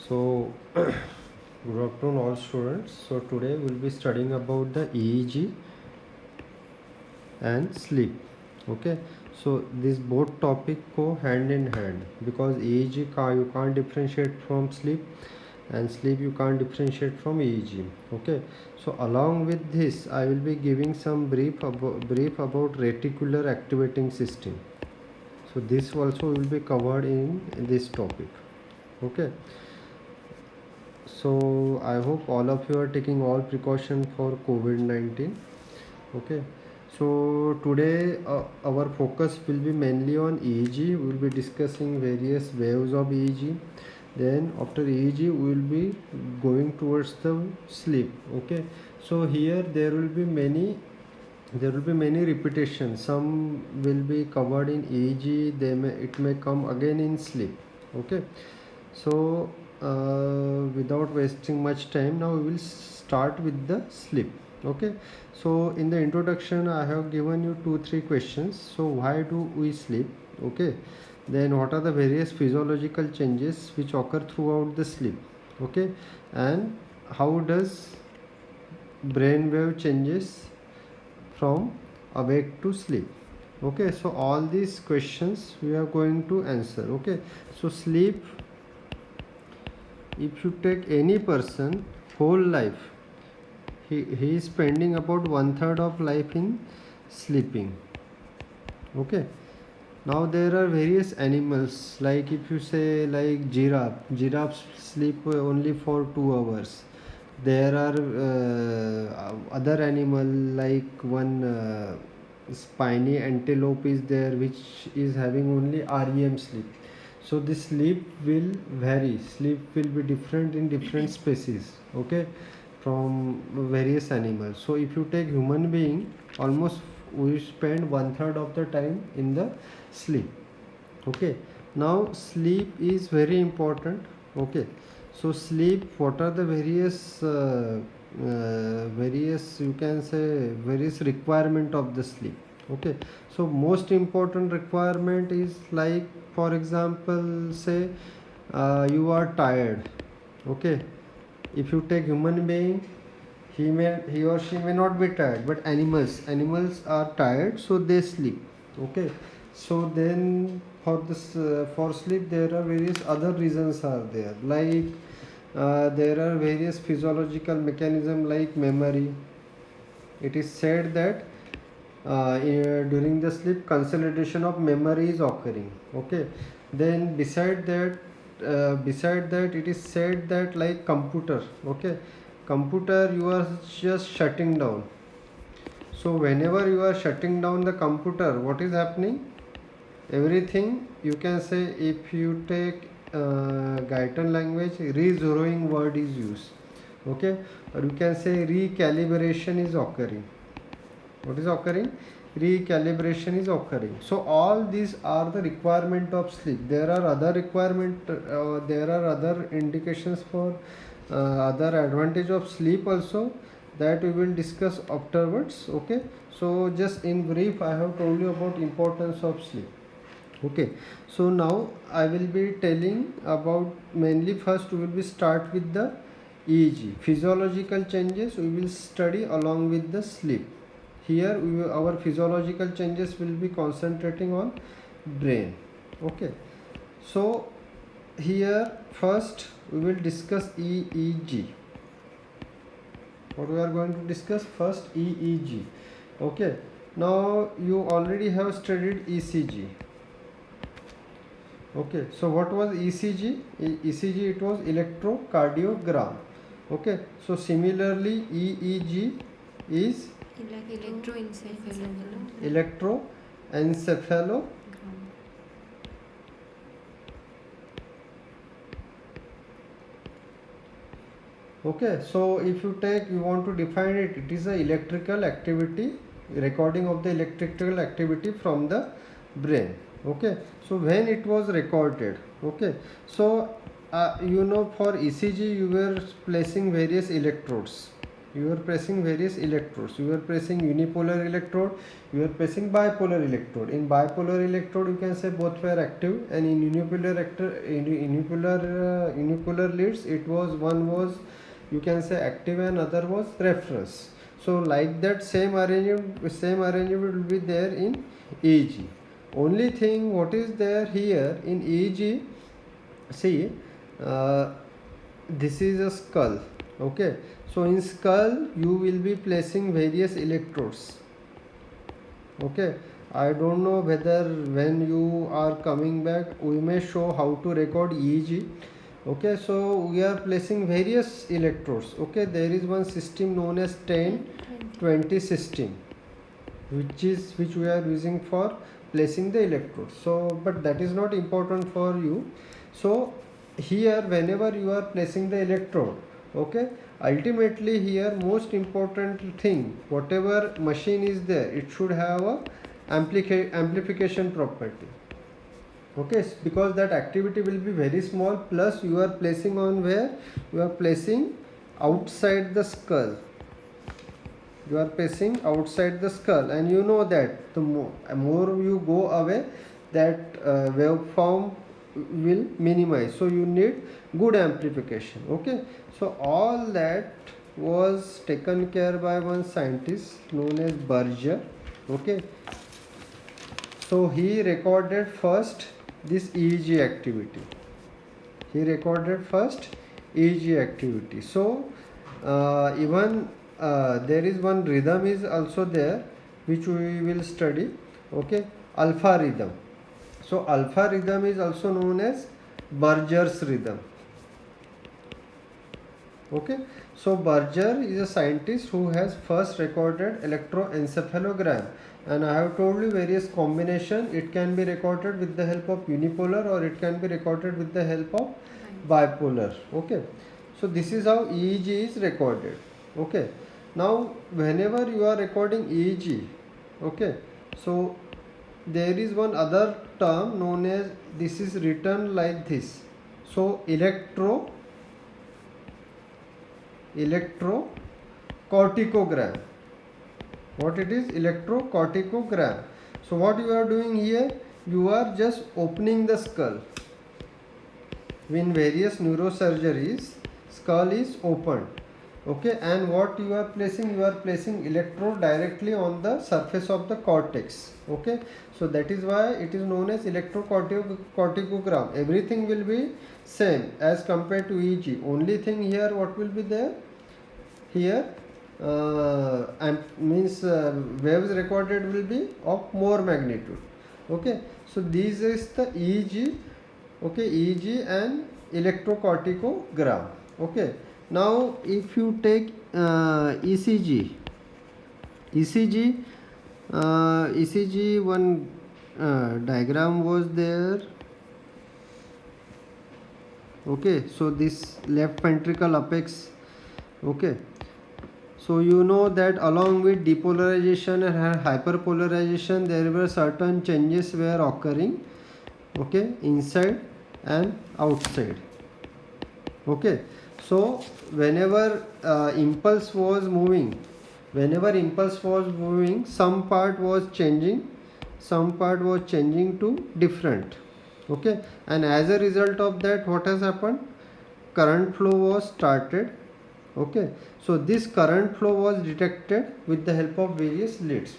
So, good afternoon, all students. So, today we'll be studying about the EEG and sleep. Okay, so these both topic go hand in hand because you can't differentiate from sleep, and sleep you can't differentiate from EEG. Okay, so along with this, I will be giving some brief about reticular activating system. So this also will be covered in this topic. Okay, so I hope all of you are taking all precaution for COVID-19. Okay, so today our focus will be mainly on EEG. We will be discussing various waves of EEG. Then after EEG we will be going towards the sleep. Okay, so here there will be many repetitions. Some will be covered in EEG, it may come again in sleep. Okay, so without wasting much time, now we will start with the sleep. Okay, so in the introduction I have given you 2-3 questions. So why do we sleep? Okay, then what are the various physiological changes which occur throughout the sleep? Okay, and how does brainwave changes from awake to sleep? Okay, so all these questions we are going to answer. Okay, so sleep, if you take any person whole life, he is spending about 1/3 of life in sleeping. Okay, now there are various animals, like if you say like giraffes sleep only for 2 hours. There are other animal like one spiny antelope is there, which is having only REM sleep. So this sleep will vary, sleep will be different in different species. Okay, from various animals. So if you take human being, almost we spend 1/3 of the time in the sleep. Okay, now sleep is very important. Okay, so sleep, what are the various you can say various requirement of the sleep? Okay, so most important requirement is like, for example, say you are tired. Okay, if you take human being, he or she may not be tired, but animals are tired, so they sleep. Okay, so then for this for sleep there are various other reasons are there, like there are various physiological mechanism like memory. It is said that during the sleep consolidation of memory is occurring. Okay, then beside that it is said that like computer. Okay, computer you are just shutting down. So whenever you are shutting down the computer, what is happening? Everything, you can say, if you take Guyton language, re-zeroing word is used. Okay, or you can say recalibration is occurring. What is occurring? Recalibration is occurring. So all these are the requirement of sleep. There are other there are other indications for other advantage of sleep also, that we will discuss afterwards. Okay, so just in brief I have told you about importance of sleep. Okay, so now I will be telling about, mainly first we will be start with the EEG physiological changes we will study along with the sleep. Here our physiological changes will be concentrating on brain. Okay, so here first we will discuss EEG. What we are going to discuss first, EEG. Okay, now you already have studied ECG. Okay, so what was ECG? ECG, it was electrocardiogram. Okay, so similarly EEG is electroencephalo. Okay, so if you want to define it, it is a electrical activity, recording of the electrical activity from the brain. Okay, so when it was recorded. Okay, so for ECG you were placing various electrodes. You are pressing various electrodes. You are pressing unipolar electrode, you are pressing bipolar electrode. In bipolar electrode you can say both were active, and in unipolar leads it was, one was you can say active and other was reference. So like that same arrangement will be there in EEG. Only thing what is there here in EEG, see, this is a skull. Okay, so in skull you will be placing various electrodes. Okay, I don't know whether when you are coming back we may show how to record EEG. Okay, so we are placing various electrodes. Okay, there is one system known as 10-20 system, which we are using for placing the electrodes. So but that is not important for you. So here whenever you are placing the electrode, okay, ultimately here most important thing, whatever machine is there, it should have a amplification property. Okay, because that activity will be very small, plus you are placing on where, you are placing outside the skull. You are placing outside the skull, and you know that the more you go away, that waveform will minimize. So you need good amplification. Okay, so all that was taken care by one scientist known as Berger. Okay, so he recorded first this EEG activity. He recorded first EEG activity. So even there is one rhythm is also there which we will study. Okay, alpha rhythm. So alpha rhythm is also known as Berger's rhythm. Okay, so Berger is a scientist who has first recorded electroencephalogram, and I have told you various combination. It can be recorded with the help of unipolar, or it can be recorded with the help of bipolar. Okay, so this is how EEG is recorded. Okay, now whenever you are recording EEG, okay, so there is one other term known as, this is written like this. So electrocorticogram. What it is? Electrocorticogram. So what you are doing here, you are just opening the skull. In various neurosurgeries, skull is opened. Okay, and what you are placing, you are placing electrode directly on the surface of the cortex. Okay, so that is why it is known as electrocorticogram. Everything will be same as compared to EEG. Only thing here, what will be there here, waves recorded will be of more magnitude. Okay, so this is the EEG. Okay, EEG and electrocorticogram. Okay, now if you take ECG, one diagram was there. Okay, so this left ventricle apex. Okay, so you know that along with depolarization and hyperpolarization, there were certain changes were occurring. Okay, inside and outside. Okay, so whenever impulse was moving, some part was changing to different. Okay, and as a result of that, what has happened, current flow was started. Okay, so this current flow was detected with the help of various leads.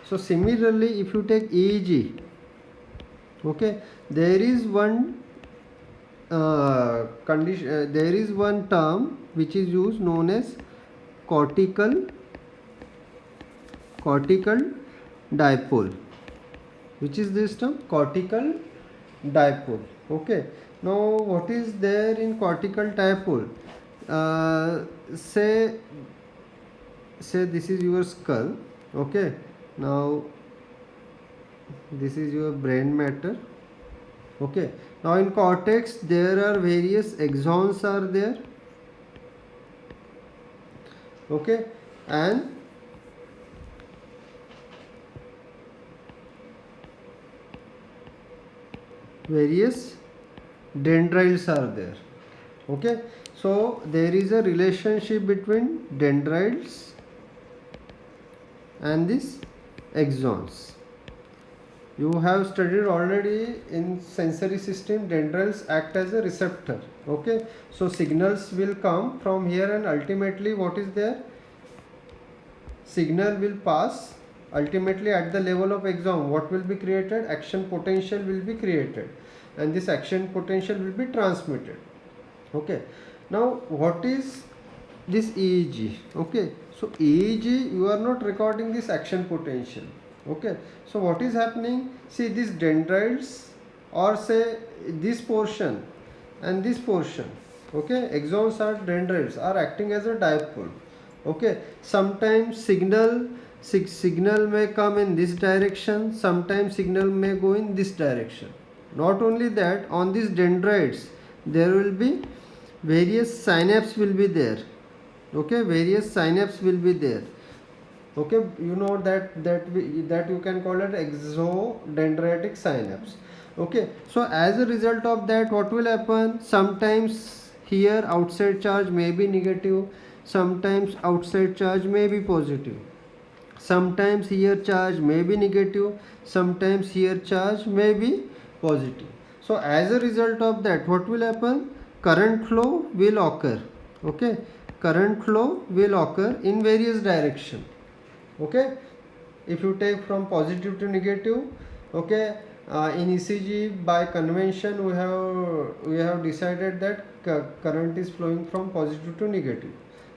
So similarly, if you take EEG, okay, there is one condition, there is one term which is used known as cortical dipole. Which is this term? Cortical dipole. Okay, now what is there in cortical dipole? Say this is your skull. Okay, now this is your brain matter. Okay, now in cortex there are various axons are there. Okay, and various dendrites are there. Okay, so there is a relationship between dendrites and these axons. You have studied already in sensory system, dendrites act as a receptor. Okay, so signals will come from here, and ultimately what is there? Signal will pass ultimately at the level of axon. What will be created? Action potential will be created, and this action potential will be transmitted. Okay, now what is this EEG? Okay, so EEG, you are not recording this action potential. Okay, so what is happening? See, these dendrites, or say this portion and this portion, okay, axons are dendrites, are acting as a dipole. Okay, sometimes signal may come in this direction, sometimes signal may go in this direction. Not only that, on these dendrites there will be various synapses will be there. Okay, various synapses will be there. Okay, you know that you can call it exodendritic synapse. Okay, so as a result of that, what will happen? Sometimes here outside charge may be negative, sometimes outside charge may be positive, sometimes here charge may be negative, sometimes here charge may be positive. So as a result of that, what will happen? Current flow will occur. Okay, current flow will occur in various direction. Okay, if you take from positive to negative, okay, in ECG by convention we have decided that current is flowing from positive to negative,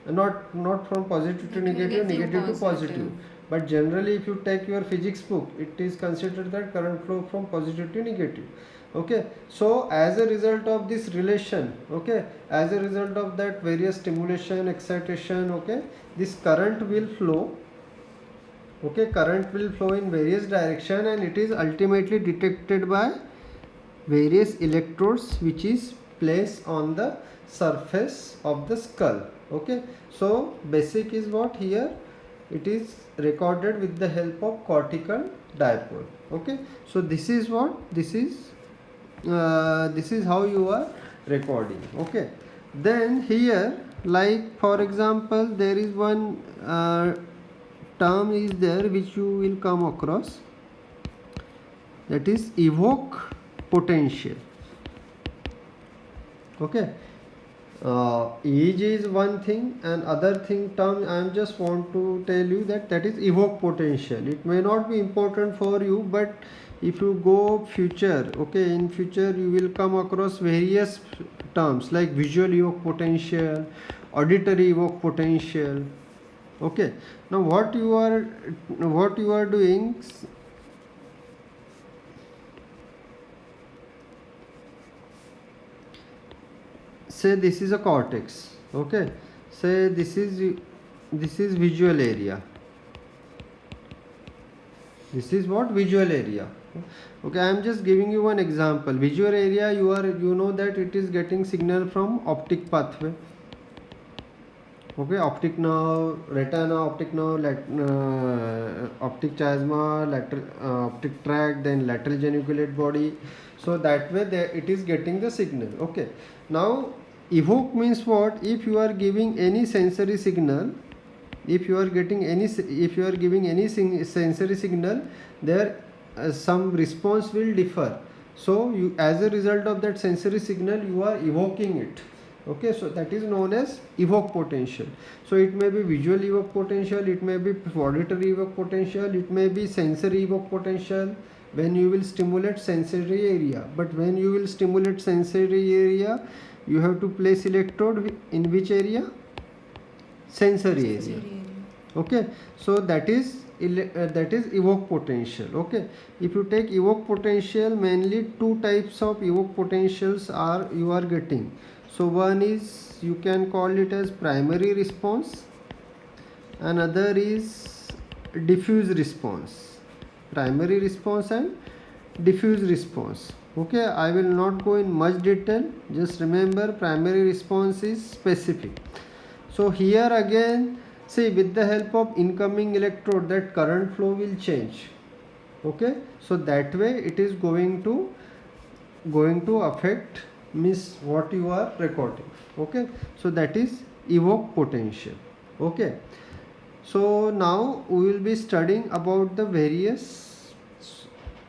not from positive to negative, negative to positive. But generally, if you take your physics book, it is considered that current flow from positive to negative. Okay, so as a result of this relation, okay, as a result of that various stimulation, excitation, okay, this current will flow. Okay, current will flow in various direction, and it is ultimately detected by various electrodes which is placed on the surface of the skull. Okay, so basic is what here, it is recorded with the help of cortical dipole. Okay, so this is what this is how you are recording. Okay, then here, like for example, there is one term is there which you will come across, that is evoke potential. Okay, EEG is one thing, and other thing term I am just want to tell you that is evoke potential. It may not be important for you, but if you go future, okay, in future you will come across various terms like visual evoke potential, auditory evoke potential. Okay, now what you are doing, say this is a cortex. Okay, say this is visual area, this is what visual area. Okay, I am just giving you one example. Visual area, you know that it is getting signal from optic pathway. Okay, optic nerve, retina, optic nerve, optic chiasma, lateral optic tract, then lateral geniculate body. So that way it is getting the signal. Okay, now evoke means what? If you are giving any sensory signal, if you are giving any sensory signal, there some response will differ. So you, as a result of that sensory signal, you are evoking it. Okay, so that is known as evoke potential. So it may be visual evoke potential, it may be auditory evoke potential, it may be sensory evoke potential when you will stimulate sensory area. But when you will stimulate sensory area, you have to place electrode in which area? Sensory area. Okay, so that is evoke potential. Okay, if you take evoke potential, mainly two types of evoke potentials you are getting. So one is, you can call it as primary response, another is diffuse response. Primary response and diffuse response. Okay, I will not go in much detail, just remember primary response is specific. So here again, see, with the help of incoming electrode, that current flow will change. Okay, so that way it is going to affect means what you are recording. Okay, so that is evoke potential. Okay, so now we will be studying about the various,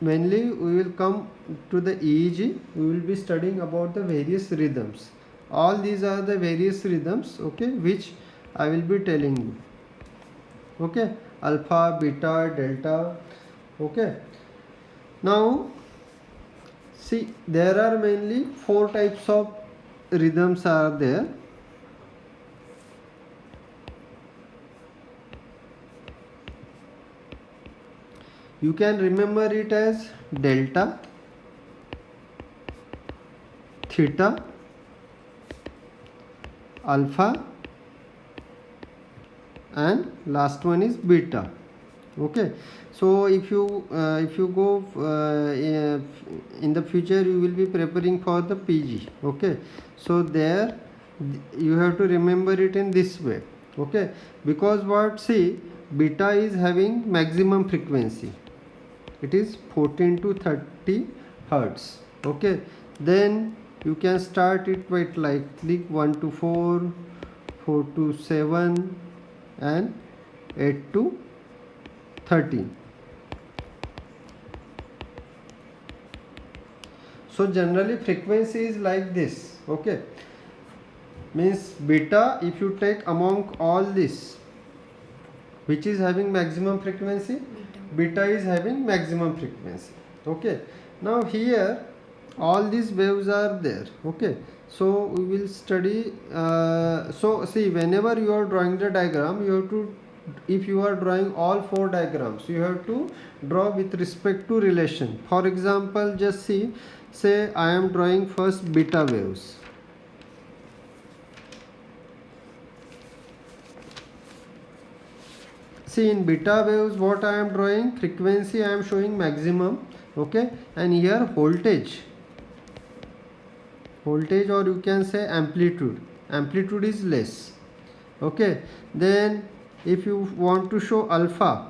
mainly we will come to the EEG. We will be studying about the various rhythms. All these are the various rhythms, okay, which I will be telling you. Okay, alpha, beta, delta. Okay, now see, there are mainly 4 types of rhythms are there. You can remember it as delta, theta, alpha, and last one is beta. Okay, so if you go in the future, you will be preparing for the PG. Okay, so there you have to remember it in this way. Okay, because what, see, beta is having maximum frequency, it is 14 to 30 hertz. Okay, then you can start it with like 1 to 4, 4 to 7, and 8 to 13. So generally frequency is like this. Okay, means beta, if you take among all this, which is having maximum frequency, beta is having maximum frequency. Okay, now here all these waves are there. Okay, so we will study, so see, whenever you are drawing the diagram, you have to, if you are drawing all 4 diagrams, you have to draw with respect to relation. For example, just see, say I am drawing first beta waves. See, in beta waves, what I am drawing, frequency I am showing maximum. Okay, and here voltage, or you can say amplitude is less. Okay, then if you want to show alpha,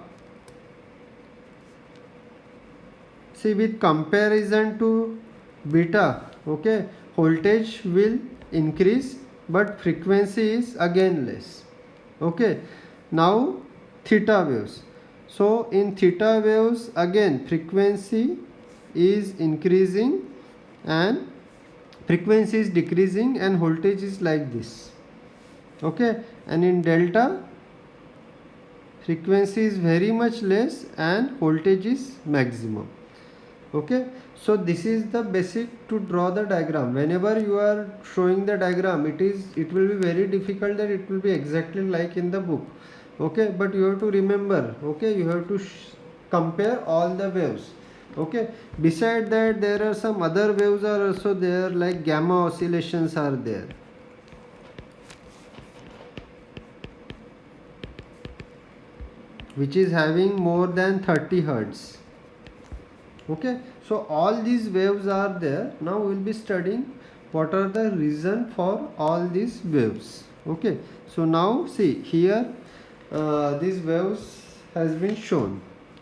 see, with comparison to beta, okay, voltage will increase but frequency is again less. Okay, now theta waves. So in theta waves, again frequency is increasing and frequency is decreasing and voltage is like this. Okay, and in delta, frequency is very much less and voltage is maximum. Okay, so this is the basic to draw the diagram. Whenever you are showing the diagram, it will be very difficult that it will be exactly like in the book. Okay, but you have to remember, okay, you have to compare all the waves. Okay, beside that, there are some other waves are also there, like gamma oscillations are there. Which is having more than 30 hertz. Okay, so all these waves are there. Now we will be studying what are the reason for all these waves. Okay, so now see here, these waves has been shown.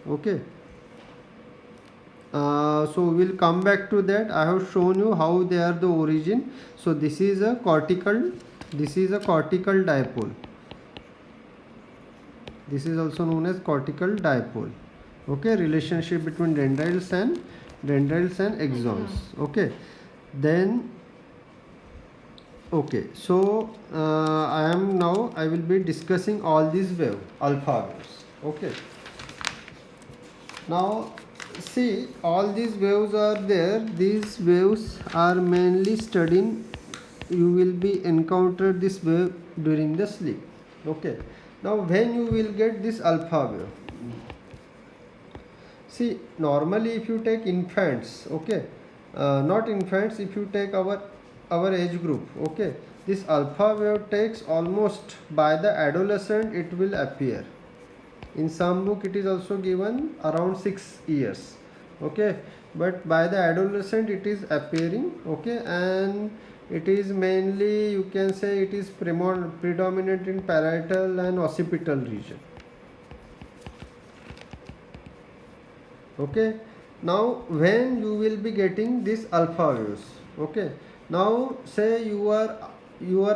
Okay, so we will come back to that. I have shown you how they are the origin. So this is a cortical dipole. This is also known as cortical dipole. Okay, relationship between dendrites and axons. Okay, then okay, so I will be discussing all these waves, alpha waves. Okay, now see, all these waves are there. These waves are mainly studied, you will be encountered this wave during the sleep. Okay, now when you will get this alpha wave, see, normally if you take infants, okay, not infants, if you take our age group, okay, this alpha wave takes almost, by the adolescent it will appear. In some book it is also given around 6 years. Okay, but by the adolescent it is appearing. Okay, and it is mainly, you can say, it is predominant in parietal and occipital region. Okay, now when you will be getting this alpha waves, Okay, now say your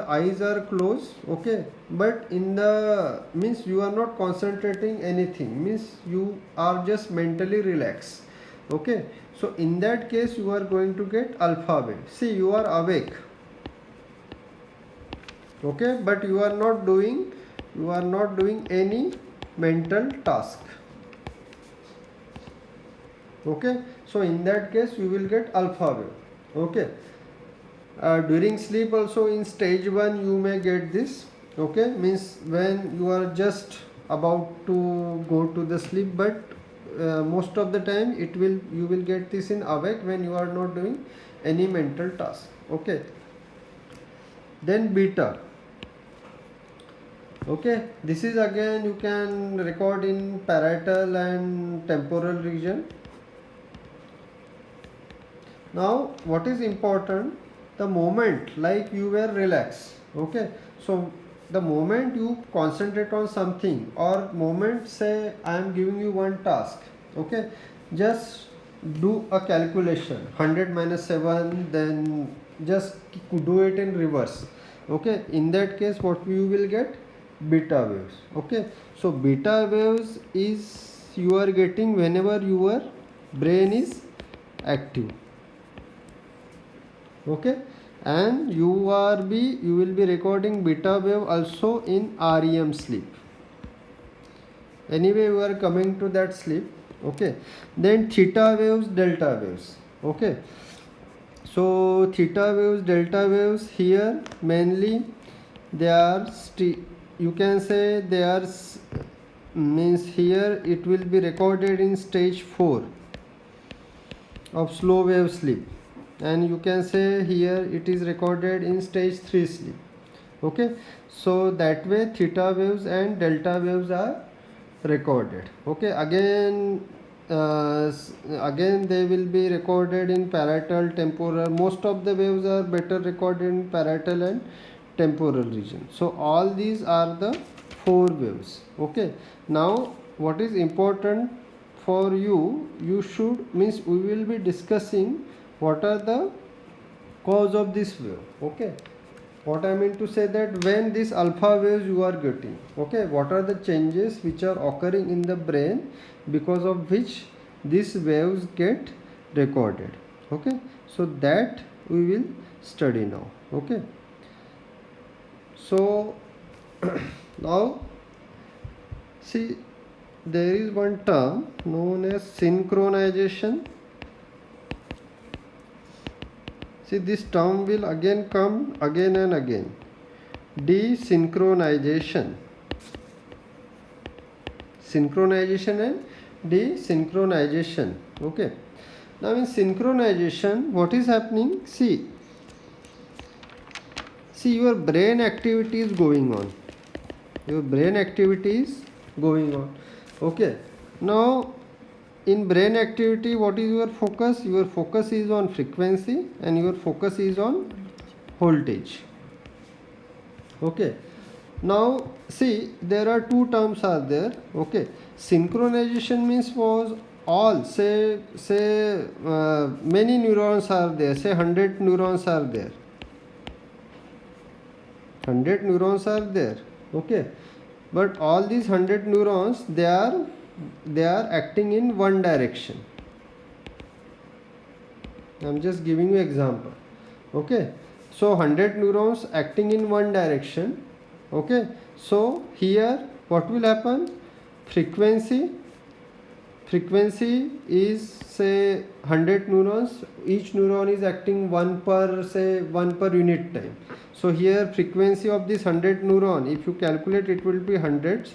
eyes are closed, okay, but in the means you are not concentrating anything, means you are just mentally relaxed. Okay, so in that case you are going to get alpha wave. See, you are awake, okay, but you are not doing any mental task. Okay, so in that case you will get alpha wave. Okay, during sleep also in stage 1 you may get this. Okay, means when you are just about to go to the sleep, but most of the time you will get this in awake when you are not doing any mental task. Okay, then beta. Okay, this is again you can record in parietal and temporal region. Now what is important, the moment like you were relaxed. Okay, so the moment you concentrate on something, or moment say I am giving you one task, okay, just do a calculation 100 minus 7, then just do it in reverse. Okay, in that case what you will get, beta waves. Okay, so beta waves is you are getting whenever your brain is active. Okay, and you will be recording beta wave also in REM sleep. Anyway, we are coming to that sleep. Okay, then theta waves, delta waves. Okay, so theta waves, delta waves, here mainly they are you can say they are means here it will be recorded in stage 4 of slow wave sleep, and you can say here it is recorded in stage 3 sleep. Okay, so that way theta waves and delta waves are recorded. Okay, again they will be recorded in parietal, temporal. Most of the waves are better recorded in parietal and temporal region. So all these are the 4 waves. Okay, now what is important for you should, means we will be discussing what are the cause of this wave. Okay, what I mean to say that when this alpha waves you are getting, okay, what are the changes which are occurring in the brain because of which these waves get recorded. Okay, so that we will study now. Okay, so now see, there is one term known as synchronization. See, this term will again come again and again. Desynchronization. Synchronization and desynchronization. Okay. Now in synchronization, what is happening? See, your brain activity is going on. Your brain activity is going on. Okay. Now in brain activity, what is your focus? Your focus is on frequency and your focus is on voltage. Okay, now see, there are two terms are there. Okay, synchronization means was all say many neurons are there, say 100 neurons are there, 100 neurons are there. Okay, but all these 100 neurons they are acting in one direction. I am just giving you example. Okay, so 100 neurons acting in one direction. Okay, so here what will happen, frequency is say 100 neurons, each neuron is acting one per unit time. So here frequency of this 100 neuron, if you calculate, it will be hundreds.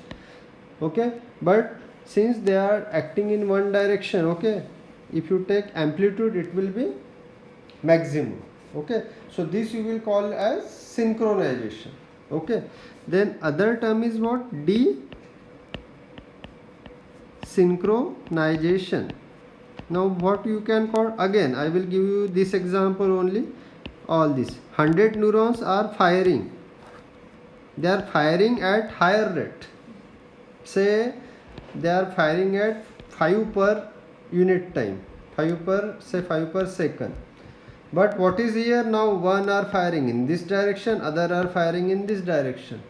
Okay, but since they are acting in one direction, okay, if you take amplitude, it will be maximum. Okay, so this you will call as synchronization. Okay, then other term is what, desynchronization. Now what you can call, again I will give you this example only. All these 100 neurons are firing, they are firing at higher rate, say they are firing at 5 per unit time, 5 per second. But what is here now? One are firing in this direction, other are firing in this direction.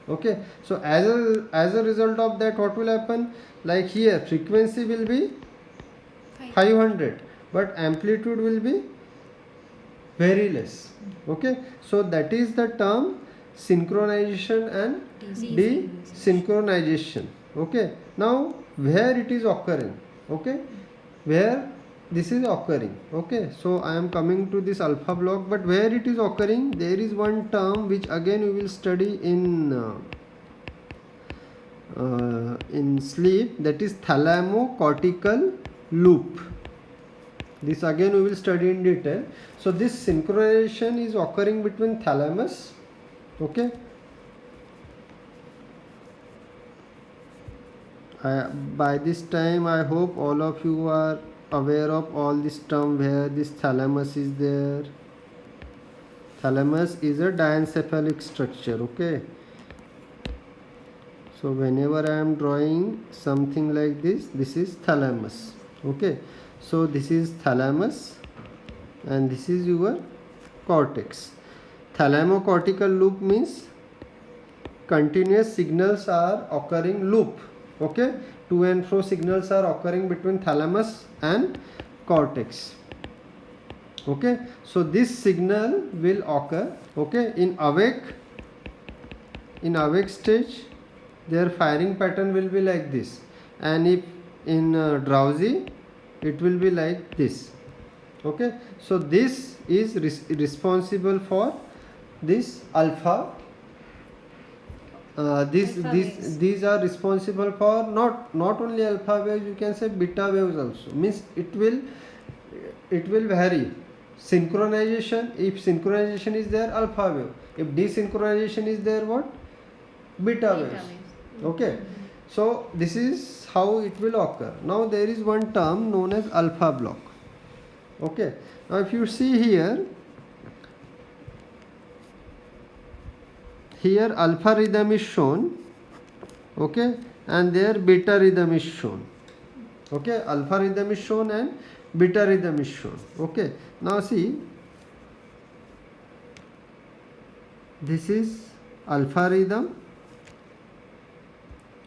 Okay, so as a result of that, what will happen? Like here, frequency will be 500, but amplitude will be very less. Okay, so that is the term synchronization and desynchronization. Okay, now where it is occurring? Okay, where this is occurring. Okay, so I am coming to this alpha block, but where it is occurring, there is one term which again we will study in sleep, that is thalamocortical loop. This again we will study in detail. So this synchronization is occurring between thalamus. Okay, by this time I hope all of you are aware of all this term where this thalamus is there. Thalamus is a diencephalic structure. Okay, so whenever I am drawing something like this is thalamus. Okay, so this is thalamus and this is your cortex. Thalamocortical loop means continuous signals are occurring loop. Okay, to and fro signals are occurring between thalamus and cortex. Okay, so this signal will occur. Okay, in awake stage their firing pattern will be like this, and if in drowsy it will be like this. Okay, so this is responsible for this alpha. These are responsible for not only alpha waves, you can say beta waves also. Means it will vary. Synchronization, if synchronization is there, alpha wave. If desynchronization is there, what? Beta waves. Okay, so this is how it will occur. Now there is one term known as alpha block. Okay, now if you see here alpha rhythm is shown. Okay, and there beta rhythm is shown. Okay, alpha rhythm is shown and beta rhythm is shown. Okay, now see, this is alpha rhythm.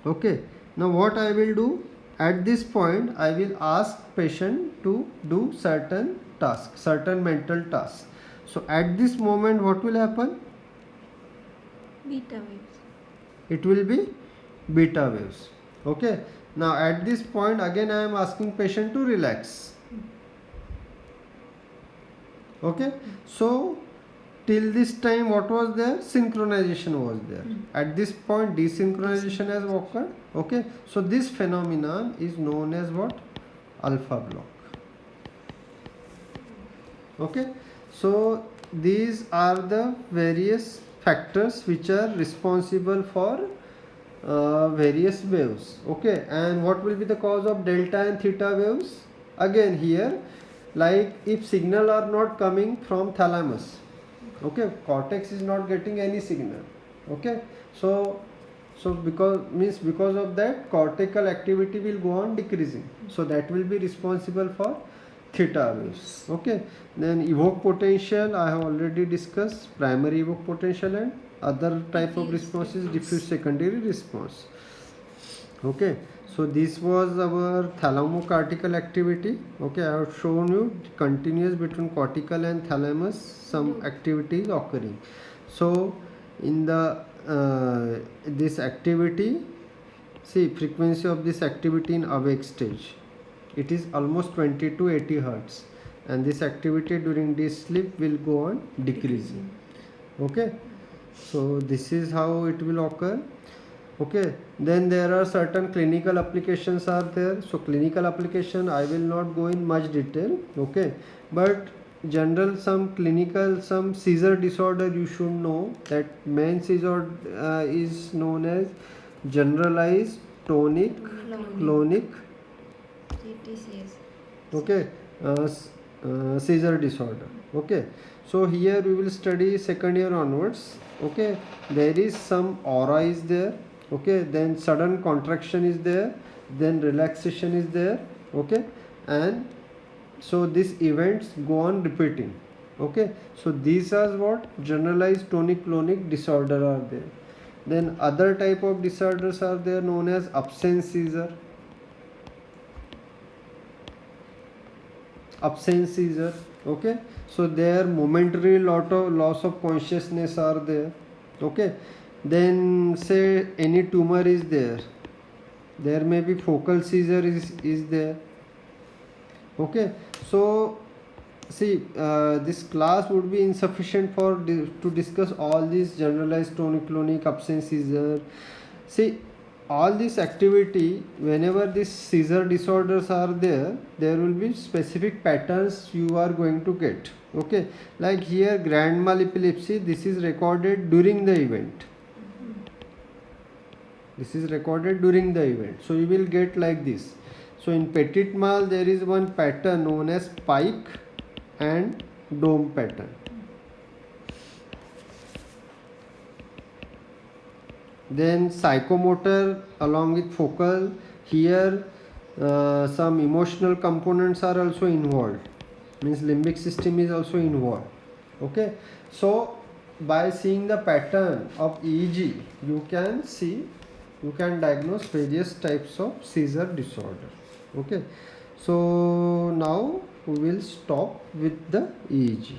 Okay, now what I will do, at this point I will ask patient to do certain tasks, certain mental tasks. So at this moment what will happen? Beta waves. It will be beta waves. Okay, now at this point again I am asking patient to relax. Okay, so till this time what was there? Synchronization was there. At this point desynchronization has occurred. Okay, so this phenomenon is known as what? Alpha block. Okay, so these are the various factors which are responsible for various waves. Okay, and what will be the cause of delta and theta waves? Again here, like if signal are not coming from thalamus, okay, cortex is not getting any signal. Okay, so because of that cortical activity will go on decreasing, so that will be responsible for theta waves. Okay, then evoke potential I have already discussed, primary evoke potential, and other type of response is diffuse secondary response. Okay, so this was our thalamocortical activity. Okay, I have shown you continuous between cortical and thalamus some activity is occurring. So in the this activity, see frequency of this activity in awake stage, it is almost 20 to 80 hertz, and this activity during this sleep will go on decreasing. Okay, so this is how it will occur. Okay, then there are certain clinical applications are there. So clinical application I will not go in much detail. Okay, but general some clinical, some seizure disorder you should know that main seizure is known as generalized tonic clonic. GTCS. Okay, seizure disorder. Okay, so here we will study second year onwards. Okay, there is some aura is there. Okay, then sudden contraction is there, then relaxation is there. Okay, and so these events go on repeating. Okay, so these are what generalized tonic-clonic disorder are there. Then other type of disorders are there known as absence seizure. Absence seizure. Okay, so there momentary loss of consciousness are there. Okay, then say any tumor is there, there may be focal seizure is there. Okay, so see, this class would be insufficient for to discuss all these generalized tonic-clonic absence seizure. See, all this activity, whenever these seizure disorders are there, there will be specific patterns you are going to get. Okay, like here grand mal epilepsy, this is recorded during the event. This is recorded during the event, so you will get like this. So in petit mal there is one pattern known as pike and dome pattern. Then psychomotor along with focal, here some emotional components are also involved, means limbic system is also involved. Okay, so by seeing the pattern of EEG you can diagnose various types of seizure disorder. Okay, so now we will stop with the EEG.